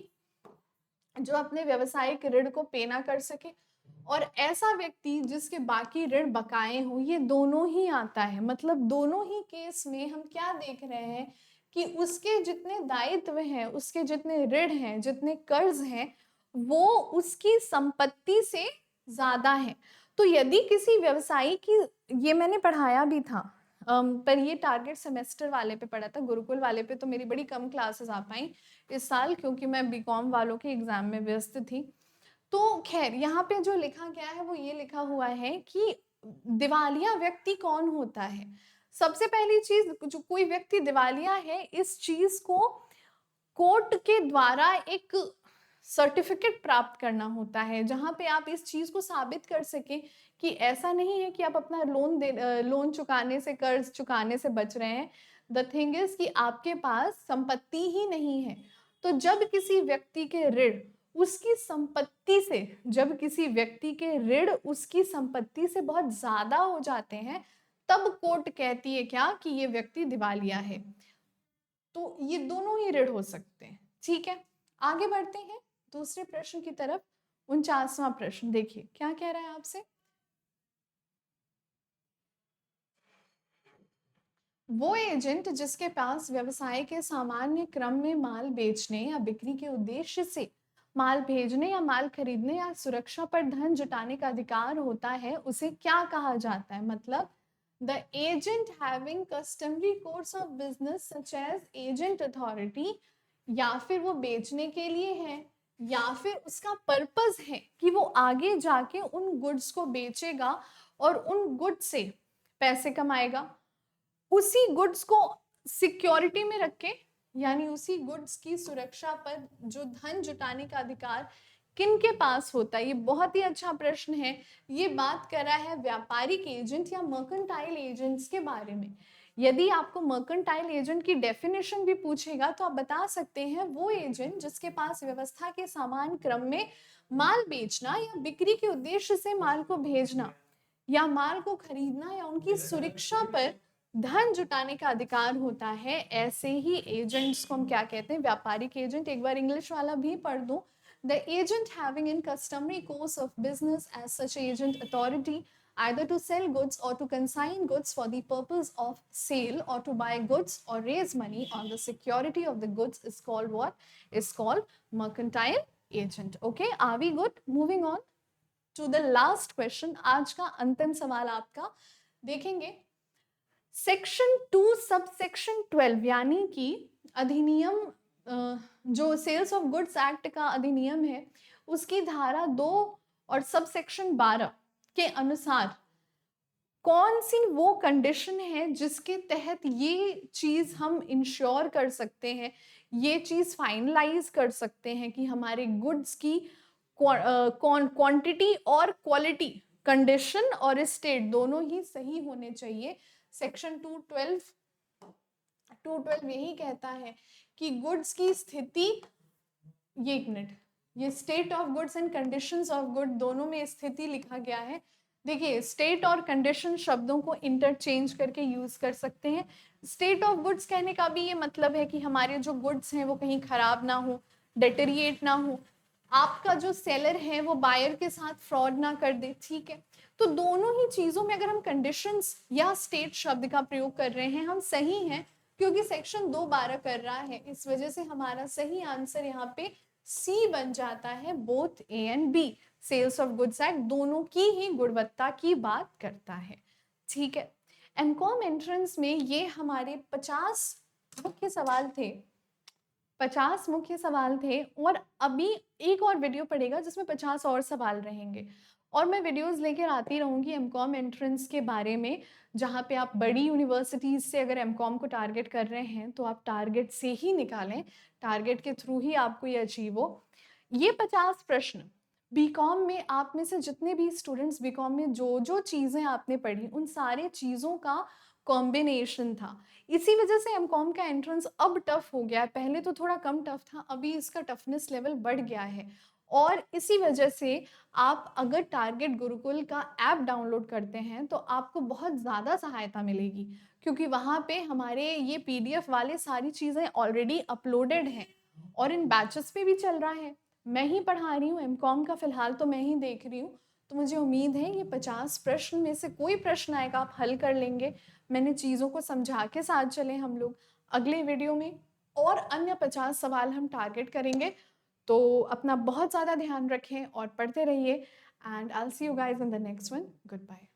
जो अपने व्यवसायिक ऋण को पे ना कर सके, और ऐसा व्यक्ति जिसके बाकी ऋण बकाए हों, ये दोनों ही आता है। मतलब दोनों ही केस में हम क्या देख रहे हैं कि उसके जितने दायित्व हैं, उसके जितने ऋण हैं, जितने कर्ज हैं, वो उसकी संपत्ति से ज्यादा है। तो यदि किसी व्यवसायी की, ये मैंने पढ़ाया भी था, पर ये टारगेट सेमेस्टर वाले पे पढ़ा था, गुरुकुल वाले पे तो मेरी बड़ी कम क्लासेस आ पाई इस साल, क्योंकि मैं बीकॉम वालों के एग्जाम में व्यस्त थी। तो खैर यहाँ पे जो लिखा गया है वो ये लिखा हुआ है कि दिवालिया व्यक्ति कौन होता है। सबसे पहली चीज, जो कोई व्यक्ति दिवालिया है, इस चीज को कोर्ट के द्वारा एक सर्टिफिकेट प्राप्त करना होता है, जहां पे आप इस चीज को साबित कर सके कि ऐसा नहीं है कि आप अपना लोन चुकाने से, कर्ज चुकाने से बच रहे हैं। द थिंग इज कि आपके पास संपत्ति ही नहीं है। तो जब किसी व्यक्ति के ऋण उसकी संपत्ति से, जब किसी व्यक्ति के ऋण उसकी संपत्ति से बहुत ज्यादा हो जाते हैं, तब कोर्ट कहती है क्या, कि ये व्यक्ति दिवालिया है। तो ये दोनों ही ऋण हो सकते हैं। ठीक है, आगे बढ़ते हैं दूसरे प्रश्न की तरफ। 49वां प्रश्न देखिए क्या कह रहा है आपसे। वो एजेंट जिसके पास व्यवसाय के सामान्य क्रम में माल बेचने या बिक्री के उद्देश्य से माल भेजने या माल खरीदने या सुरक्षा पर धन जुटाने का अधिकार होता है, उसे क्या कहा जाता है। मतलब the agent having customary course of business such as agent authority, या फिर वो बेचने के लिए है, या फिर उसका पर्पस है कि वो आगे जाके उन गुड्स को बेचेगा और उन गुड्स से पैसे कमाएगा, उसी गुड्स को सिक्योरिटी में रखे, यानी उसी गुड्स की सुरक्षा पर जो धन जुटाने का अधिकार किन के पास होता है। ये बहुत ही अच्छा प्रश्न है। ये बात कर रहा है व्यापारिक एजेंट या मर्केंटाइल एजेंट्स के बारे में। यदि आपको मर्केंटाइल एजेंट की डेफिनेशन भी पूछेगा तो आप बता सकते हैं वो एजेंट जिसके पास व्यवस्था के समान क्रम में माल बेचना या बिक्री के उद्देश्य से माल को भेजना या माल को खरीदना या उनकी सुरक्षा पर धन जुटाने का अधिकार होता है। ऐसे ही एजेंट्स को हम क्या कहते हैं, व्यापारिक एजेंट। एक बार इंग्लिश वाला भी पढ़ दो। The agent having in customary course of business as such agent authority either to sell goods or to consign goods for the purpose of sale or to buy goods or raise money on the security of the goods is called what? Is called mercantile agent. Okay, are we good? Moving on to the last question, आज का अंतिम सवाल आपका देखेंगे। Section 2 sub section 12 यानी कि अधिनियम, जो सेल्स ऑफ गुड्स एक्ट का अधिनियम है, उसकी धारा 2 और सब सेक्शन 12 के अनुसार कौन सी वो कंडीशन है जिसके तहत ये चीज हम इंश्योर कर सकते हैं, ये चीज फाइनलाइज कर सकते हैं कि हमारे गुड्स की क्वांटिटी और क्वालिटी, कंडीशन और स्टेट दोनों ही सही होने चाहिए। सेक्शन 212 यही कहता है कि गुड्स की स्थिति, ये एक मिनट, ये state of goods and conditions of good दोनों में स्थिति लिखा गया है। देखिए स्टेट और कंडीशन शब्दों को इंटरचेंज करके यूज कर सकते हैं। स्टेट ऑफ गुड्स कहने का भी ये मतलब है कि हमारे जो गुड्स हैं वो कहीं खराब ना हो, डेटेरिएट ना हो, आपका जो सेलर है वो बायर के साथ फ्रॉड ना कर दे। ठीक है, तो दोनों ही चीजों में अगर हम कंडीशंस या स्टेट शब्द का प्रयोग कर रहे हैं, हम सही हैं, क्योंकि सेक्शन 212 कर रहा है। इस वजह से हमारा सही आंसर यहाँ पे सी बन जाता है। Both A and B, sales of goods act दोनों की ही गुणवत्ता की बात करता है। ठीक है, एमकॉम एंट्रेंस में ये हमारे 50 मुख्य सवाल थे, 50 मुख्य सवाल थे, और अभी एक और वीडियो पड़ेगा जिसमें 50 और सवाल रहेंगे। और मैं वीडियोस लेकर आती रहूंगी एमकॉम एंट्रेंस के बारे में, जहाँ पे आप बड़ी यूनिवर्सिटीज से अगर एमकॉम को टारगेट कर रहे हैं तो आप टारगेट से ही निकालें, टारगेट के थ्रू ही आपको ये अचीव हो। ये 50 प्रश्न बीकॉम में, आप में से जितने भी स्टूडेंट्स बीकॉम में जो जो चीज़ें आपने पढ़ी, उन सारे चीज़ों का कॉम्बिनेशन था। इसी वजह से एमकॉम का एंट्रेंस अब टफ हो गया है। पहले तो थोड़ा कम टफ था, अभी इसका टफनेस लेवल बढ़ गया है। और इसी वजह से आप अगर टारगेट गुरुकुल का ऐप डाउनलोड करते हैं तो आपको बहुत ज़्यादा सहायता मिलेगी, क्योंकि वहाँ पे हमारे ये पीडीएफ वाले सारी चीज़ें ऑलरेडी अपलोडेड हैं और इन बैचेस पे भी चल रहा है। मैं ही पढ़ा रही हूँ, एमकॉम का फ़िलहाल तो मैं ही देख रही हूँ। तो मुझे उम्मीद है ये 50 प्रश्न में से कोई प्रश्न आएगा आप हल कर लेंगे। मैंने चीज़ों को समझा के साथ चले हम लोग। अगले वीडियो में और अन्य 50 सवाल हम टारगेट करेंगे। तो अपना बहुत ज़्यादा ध्यान रखें और पढ़ते रहिए, and I will see you guys in the next one. Good bye.